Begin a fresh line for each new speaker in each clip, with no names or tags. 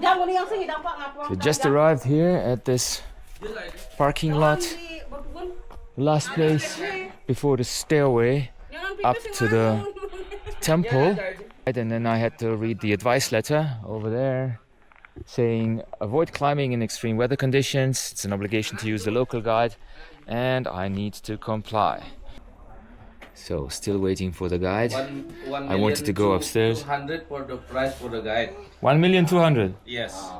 So just arrived here at this parking lot, last place before the stairway up to the temple. And then I had to read the advice letter over there saying avoid climbing in extreme weather conditions. It's an obligation to use the local guide and I need to comply. So still waiting for the guide. I wanted to go upstairs.
200 for the price for the guide.
1,200,000.
Yes.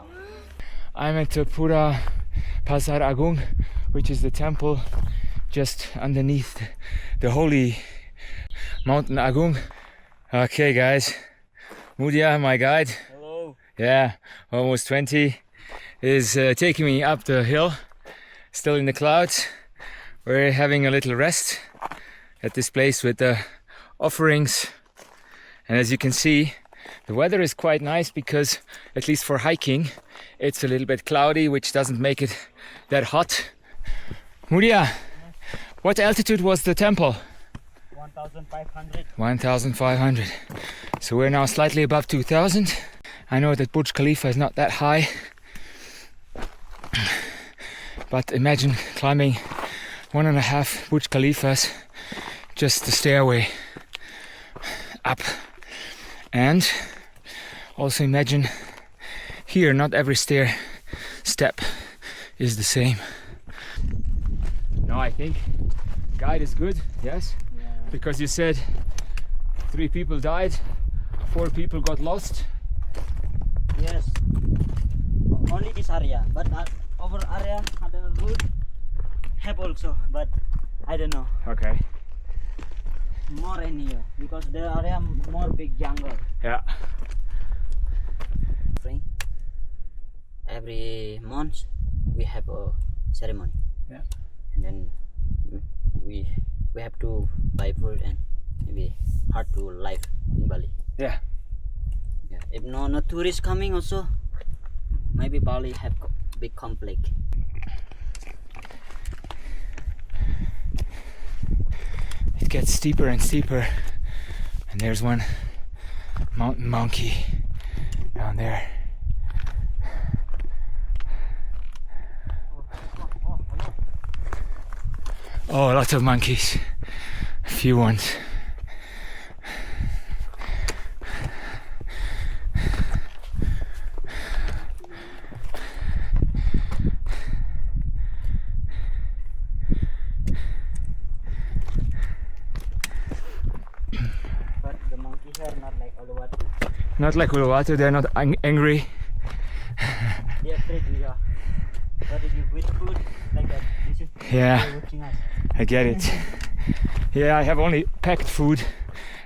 I'm at the Pura Pasar Agung, which is the temple just underneath the holy Mountain Agung. Okay guys, Mudia, my guide.
Hello.
Yeah, almost 20, is taking me up the hill, still in the clouds. We're having a little rest at this place with the offerings, and as you can see the weather is quite nice because at least for hiking it's a little bit cloudy, which doesn't make it that hot. Mudia, what altitude was the temple?
1,500.
1,500. So we're now slightly above 2,000. I know that Burj Khalifa is not that high, but imagine climbing 1.5 Burj Khalifas, just the stairway up. And also imagine here, not every step is the same. No, I think guide is good, yes?
Yeah.
Because you said 3 people died, 4 people got lost.
Yes. Only this area, but over area other road have also, but I don't know.
Okay.
More in here because the area more big jungle.
Yeah.
Every month we have a ceremony.
Yeah.
And then we have to buy food and maybe hard to live in Bali.
Yeah.
Yeah. If no tourists coming also, maybe Bali have big conflict.
It gets steeper and steeper, and there's one mountain monkey down there. Oh, lots of monkeys, a few ones.
But the monkeys are not like Uluwatu.
Not like Uluwatu, they're not angry.
They are afraid we are. But if you with food like that, you see,
Yeah.
they're watching us.
I get it. Yeah, I have only packed food,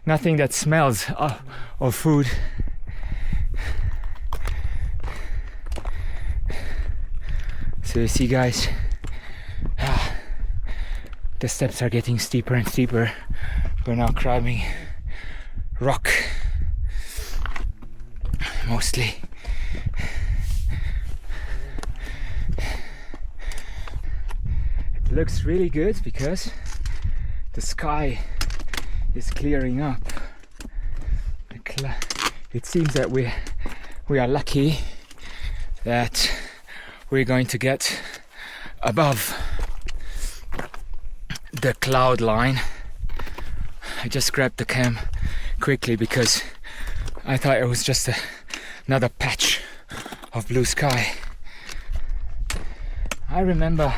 nothing that smells of food. So you see guys, the steps are getting steeper and steeper. We're now climbing rock, mostly. It looks really good because the sky is clearing up. It seems that we are lucky that we're going to get above the cloud line. I just grabbed the cam quickly because I thought it was just another patch of blue sky. I remember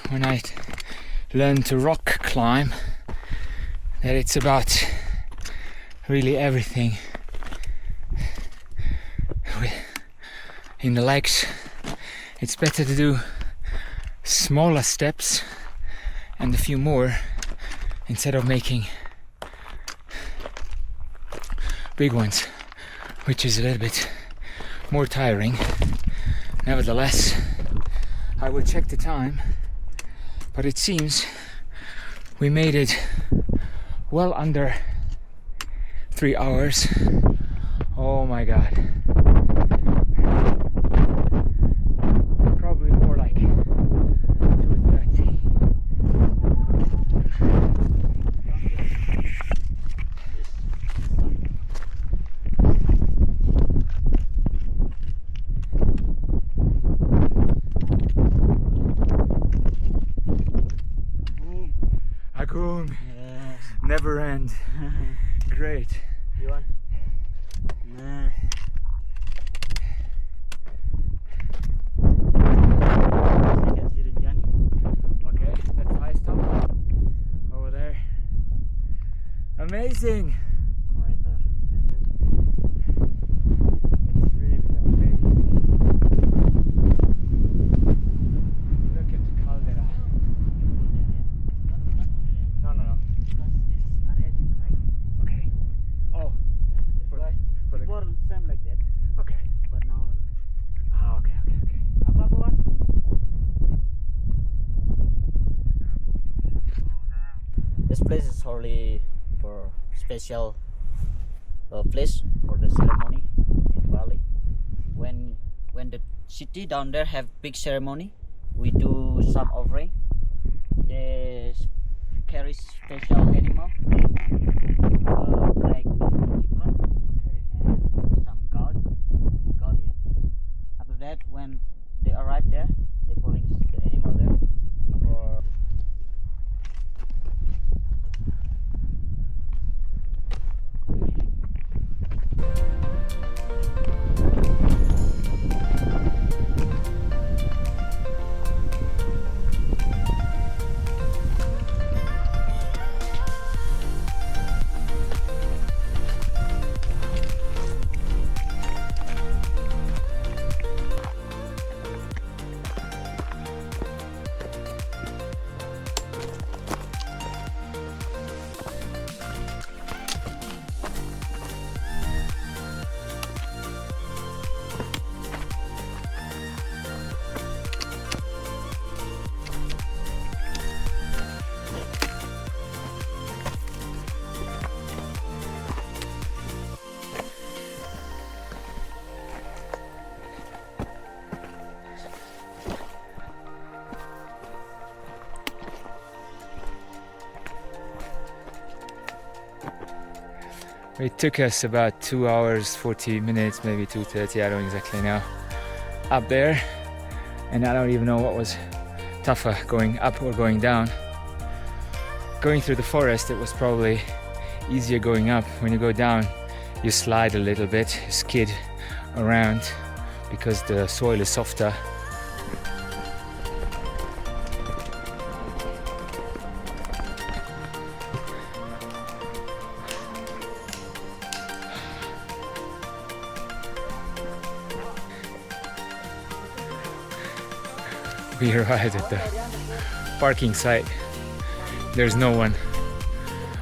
when I learned to rock climb that it's about really everything. In the legs, it's better to do smaller steps and a few more instead of making big ones, which is a little bit more tiring. Nevertheless, I will check the time, but it seems we made it well under 3 hours. Oh my god. Probably more like 2:30. and great.
You want? Nah.
Okay, that's high stop over there. Amazing! It's really amazing. Look at the caldera. No. Okay. Oh, for the
Before same like that,
okay.
but now
Ah, okay. Apa one?
this place is only for special place for the ceremony in Bali. When the city down there have big ceremony, we do some offering. They carry special animal, like chicken and some goat. Yeah. After that, when they arrive there, they pulling the animal there for.
It took us about 2 hours, 40 minutes, maybe 2:30, I don't exactly know, up there. And I don't even know what was tougher, going up or going down. Going through the forest, it was probably easier going up. When you go down, you slide a little bit, you skid around because the soil is softer. We arrived at the parking site. There's no one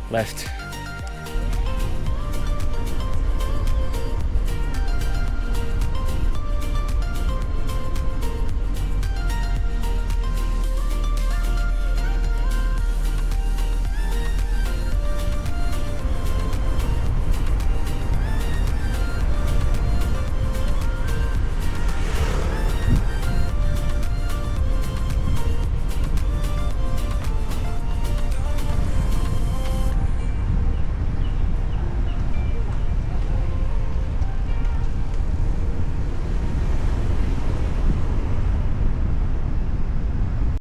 left.